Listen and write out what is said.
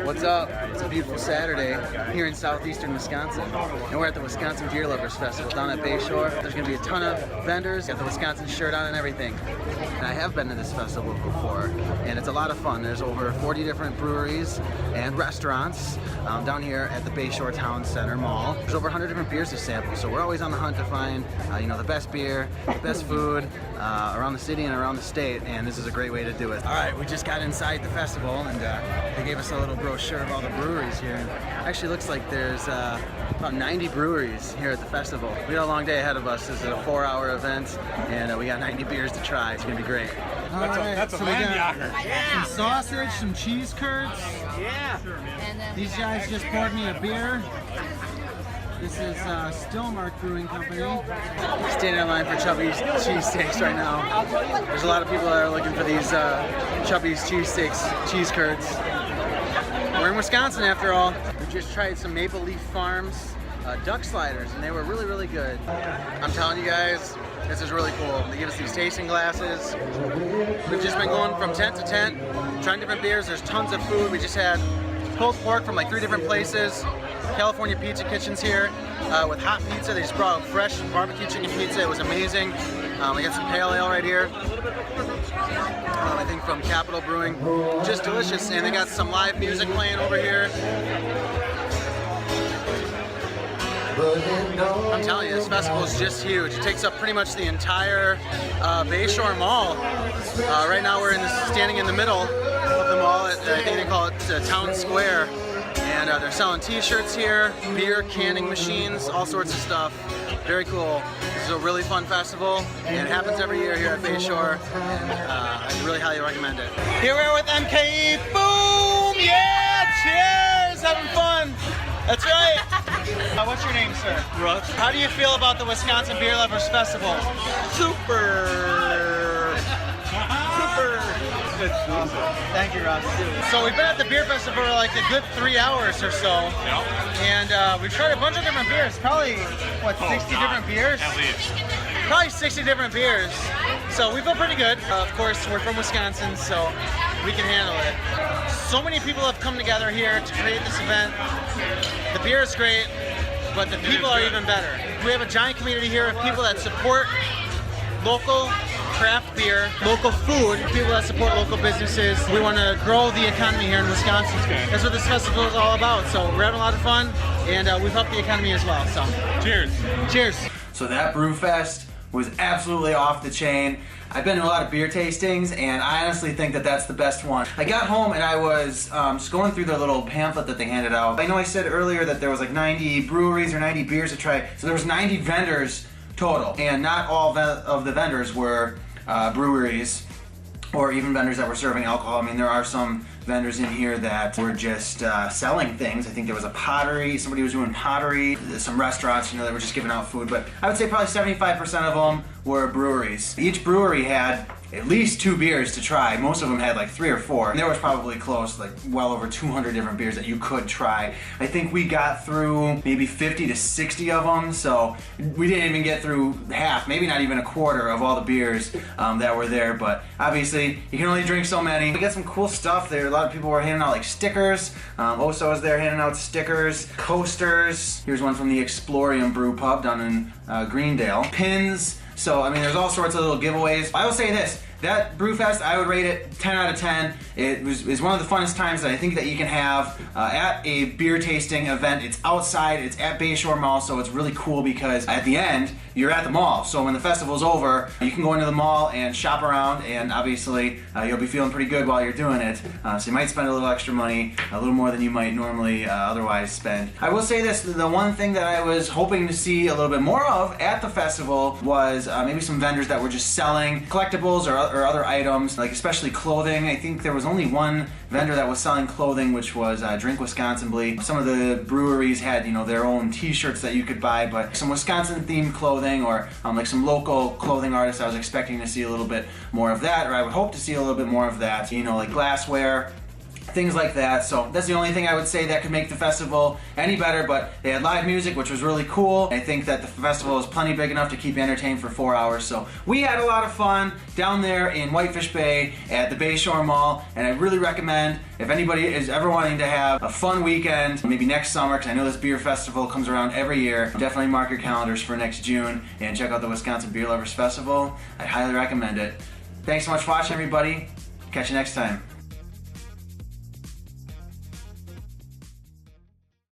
What's up? It's a beautiful Saturday here in southeastern Wisconsin, and we're at the Wisconsin Beer Lovers Festival down at Bayshore. There's going to be a ton of vendors, got the Wisconsin shirt on and everything. And I have been to this festival before, and it's a lot of fun. There's over 40 different breweries and restaurants down here at the Bayshore Town Center Mall. There's over 100 different beers to sample, so we're always on the hunt to find the best beer, the best food around the city and around the state, and this is a great way to do it. All right, we just got inside the festival, and they gave us a little brochure of all the breweries here. And actually looks like there's about 90 breweries here at the festival. We got a long day ahead of us. This is a 4-hour event, and we got 90 beers to try. It's gonna be great. That's a man yager. Some sausage, some cheese curds. Yeah. These guys just poured me a beer. This is Stillmark Brewing Company. Standing in line for Chubby's cheesesteaks right now. There's a lot of people that are looking for these Chubby's cheesesteaks, cheese curds. We're in Wisconsin after all. We just tried some Maple Leaf Farms duck sliders, and they were really, really good. I'm telling you guys, this is really cool. They give us these tasting glasses. We've just been going from tent to tent, trying different beers. There's tons of food. We just had pulled pork from like 3 different places. California Pizza Kitchen's here with hot pizza. They just brought out fresh barbecue chicken pizza. It was amazing. We got some pale ale right here. I think from Capital Brewing. Just delicious. And they got some live music playing over here. I'm telling you, this festival is just huge. It takes up pretty much the entire Bayshore Mall. Right now we're standing in the middle of the mall. I think they call it Town Square. And they're selling t-shirts here, beer canning machines, all sorts of stuff. Very cool. This is a really fun festival, and it happens every year here at Bayshore. I really highly recommend it. Here we are with MKE. Boom! Yeah! Cheers! Having fun! That's right! What's your name, sir? Russ. How do you feel about the Wisconsin Beer Lovers Festival? Super. It's awesome. Thank you, Russ. So we've been at the beer festival for like a good 3 hours or so. Yep. And we've tried a bunch of different beers. Probably, what, 60 different beers? At least. Probably 60 different beers. So we feel pretty good. Of course, we're from Wisconsin, so we can handle it. So many people have come together here to create this event. The beer is great, but the people are even better. We have a giant community here of people that support local craft beer, local food, people that support local businesses. We want to grow the economy here in Wisconsin. That's what this festival is all about. So we're having a lot of fun, and we've helped the economy as well. So Cheers. Cheers. So that brew fest was absolutely off the chain. I've been to a lot of beer tastings, and I honestly think that that's the best one. I got home and I was just going through the little pamphlet that they handed out. I know I said earlier that there was like 90 breweries or 90 beers to try, so there was 90 vendors total, and not all of the vendors were breweries or even vendors that were serving alcohol. I mean, there are some vendors in here that were just selling things. I think there was a pottery, somebody was doing pottery, some restaurants, that were just giving out food, but I would say probably 75% of them were breweries. Each brewery had at least 2 beers to try. Most of them had like 3 or 4. And there was probably close, like well over 200 different beers that you could try. I think we got through maybe 50 to 60 of them, so we didn't even get through half, maybe not even a quarter of all the beers that were there, but obviously you can only drink so many. We got some cool stuff there. A lot of people were handing out like stickers. Oso was there handing out stickers, coasters. Here's one from the Explorium Brew Pub down in Greendale. Pins. So, I mean, there's all sorts of little giveaways. I will say this, that Brewfest, I would rate it 10 out of 10. It was one of the funnest times that I think that you can have at a beer tasting event. It's outside, it's at Bayshore Mall, so it's really cool because at the end, you're at the mall. So when the festival's over, you can go into the mall and shop around, and obviously you'll be feeling pretty good while you're doing it. So you might spend a little extra money, a little more than you might normally otherwise spend. I will say this, the one thing that I was hoping to see a little bit more of at the festival was maybe some vendors that were just selling collectibles or other items, like especially clothing. I think there was only one vendor that was selling clothing, which was Drink Wisconsinably. Some of the breweries had, their own t-shirts that you could buy, but some Wisconsin-themed clothing or like some local clothing artists, I was expecting to see a little bit more of that, or I would hope to see a little bit more of that. Like glassware, things like that. So that's the only thing I would say that could make the festival any better, but they had live music, which was really cool. I think that the festival is plenty big enough to keep you entertained for 4 hours. So we had a lot of fun down there in Whitefish Bay at the Bayshore Mall, and I really recommend if anybody is ever wanting to have a fun weekend, maybe next summer, because I know this beer festival comes around every year, definitely mark your calendars for next June and check out the Wisconsin Beer Lovers Festival. I highly recommend it. Thanks so much for watching, everybody. Catch you next time.